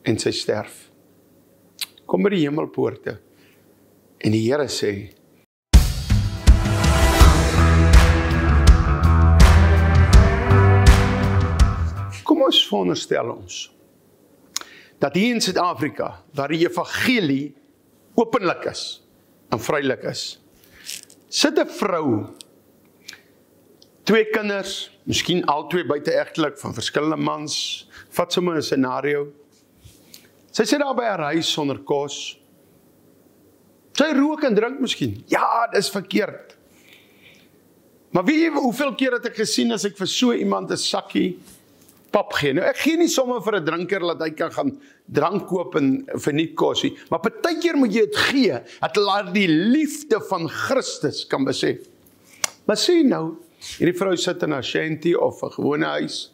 en sy sterf. Kom by die hemelpoorte en die Here sê, kom ons veronderstel ons, dat hier in Suid-Afrika, waar die evangelie openlik is, en vrylik is, sit 'n vrou, 2 kinders, miskien albei buite-egtelik, van verskillende mans, vat sommer 'n scenario, sy sit daar by haar huis sonder kos, sy rook en drink miskien, ja, dis verkeerd, maar weet jy hoeveel keer het ek gesien, as ek vir so iemand 'n sakkie pap gee, nou ek gee nie sommer vir 'n drinker, dat hy kan gaan drank koop en vir nie kos nie, maar partykeer moet jy het gee, dat hulle die liefde van Christus kan besef. Maar sê nou, hierdie vrou sit in 'n shanty of 'n gewone huis,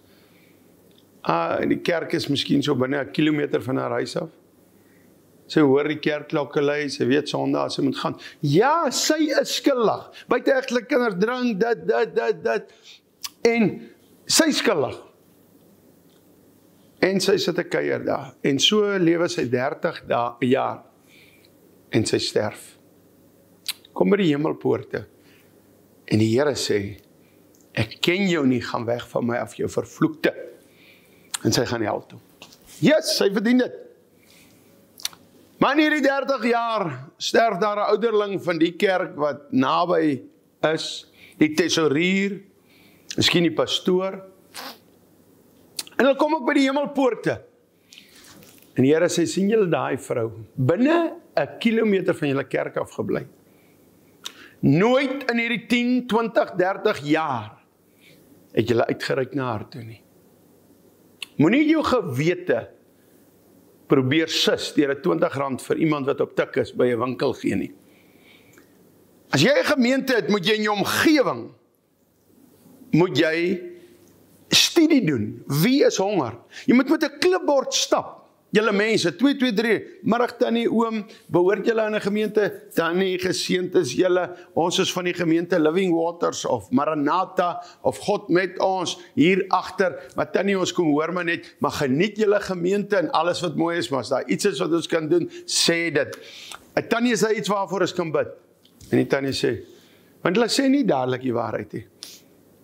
en die kerk is miskien so binne 1 kilometer van haar huis af. Sy hoor die kerkklokke lui, sy weet Sondag as sy moet gaan. Ja, sy is skuldig. Buite-egtelike kinders drink, dit. En sy is skuldig. En sy sit 'n kuier daar. En so lewe sy 30 jaar. En sy sterf. Kom by die hemelpoorte. En die Here sê, ek ken jou nie, gaan weg van my af, jou vervloekte. En sy gaan hel toe. Yes, sy verdien dit. Maar in hierdie 30 jaar sterf daar 'n ouderling van die kerk wat naby is, die tesourier, miskien die pastoor. En dan kom ek by die hemelpoorte. En die Here sê, sien julle daai vrou, binne 1 kilometer van julle kerk afgebly. Nooit in hierdie 10, 20, 30 jaar het julle uitgereik na haar toe nie. Moenie jou gewete probeer sis deur 'n R20 vir iemand wat op tik is by 'n winkel gee nie. As jy 'n gemeente het, moet jy in jou omgewing, moet jy studie doen. Wie is honger? Jy moet met 'n klipbord stap. Julle mense, 2, 2, 3, middag tannie, oom, behoort julle aan 'n gemeente, tannie, geseënd is julle, ons is van die gemeente Living Waters, of Maranatha, of God met ons, hier agter, maar tannie, ons kom hoor maar net, maar geniet julle gemeente, en alles wat mooi is, maar as daar iets is wat ons kan doen, sê dit. En tannie, is daar iets waarvoor ons kan bid? En die tannie sê, want hulle sê nie dadelik die waarheid nie.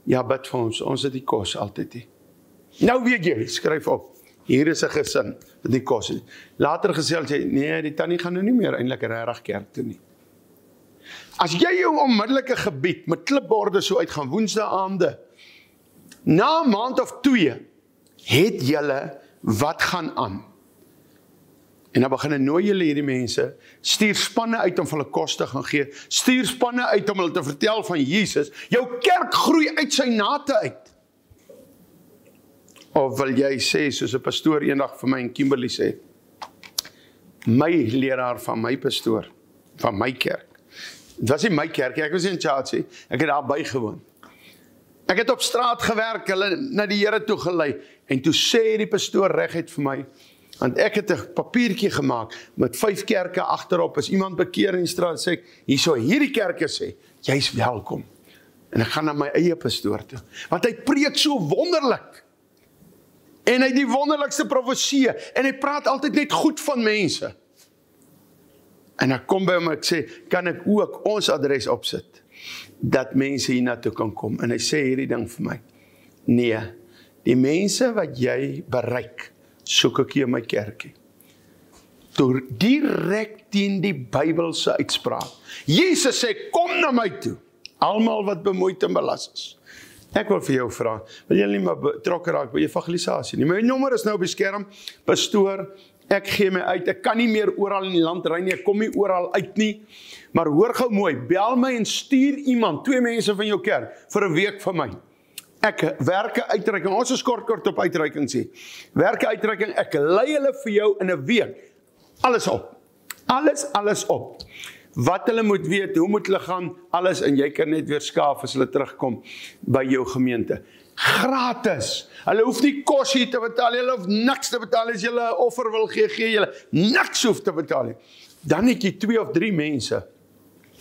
Ja, bid vir ons het die kos altyd nie. Nou weet jy, skryf op. Hier is 'n gesin wat die kos het. Later gesê jy, nee, die tannie gaan nou nie meer eintlik regtig kerk toe nie. As jy jou onmiddellike gebied met klipborde so uit gaan woensdae-aande, na 'n maand of 2, het julle wat gaan aan. En dan begin nooi julle hierdie mense, stuur spanne uit om vir hulle kos te gaan gee, stuur spanne uit om hulle te vertel van Jesus. Jou kerk groei uit sy nate uit. Of wil jy sê, soos 'n pastoor eendag vir my in Kimberley sê, my leraar van my pastoor, van my kerk. Dit was nie my kerk, ek was nie in charge, ek het daar bygewoon. Ek het op straat gewerk, hulle na die Here toe gelei, en toe sê die pastoor reguit vir my, want ek het 'n papiertjie gemaak, met 5 kerke agterop, as iemand bekeer in die straat, sê ek, hierso hierdie kerke sê, jy's welkom. En ek gaan na my eie pastoor toe, want hy preek so wonderlik, en hy die wonderlikste profeseë, en hy praat altyd net goed van mense. En ek kom by hom en ek sê, kan ek ook ons adres opsit, dat mense hier na toe kan kom, en hy sê hierdie ding vir my, nee, die mense wat jy bereik, soek ek hier in my kerkie. Door direk teen die Bybelse uitspraak. Jesus sê, kom na my toe, almal wat bemoeid en belas is. Ek wil vir jou vra, wil jy nie maar betrokke raak by evangelisasie nie? My nommer is nou op die skerm, pastoor, ek gee my uit, ek kan nie meer oral in die land ry nie, ek kom nie oral uit nie, maar hoor gou mooi, bel my en stuur iemand, 2 mense van jou kerk, vir 'n week vir my. Ek werk 'n uitreiking, ons is kort op uitreiking sê, werk 'n uitreiking, ek lei hulle vir jou in 'n week, alles op, alles op. Wat hulle moet weet, hoe moet hulle gaan, alles, en jy kan net weer skaaf as hulle terugkom by jou gemeente. Gratis. Hulle hoef nie kos hier te betaal, hulle hoef niks te betaal, as julle 'n offer wil gee julle niks hoef te betaal nie. Dan het jy 2 of 3 mense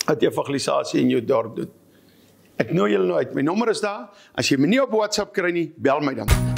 wat evangelisasie in jou dorp doen. Ek nooi julle nou uit, my nommer is daar, as jy my nie op WhatsApp kry nie, bel my dan.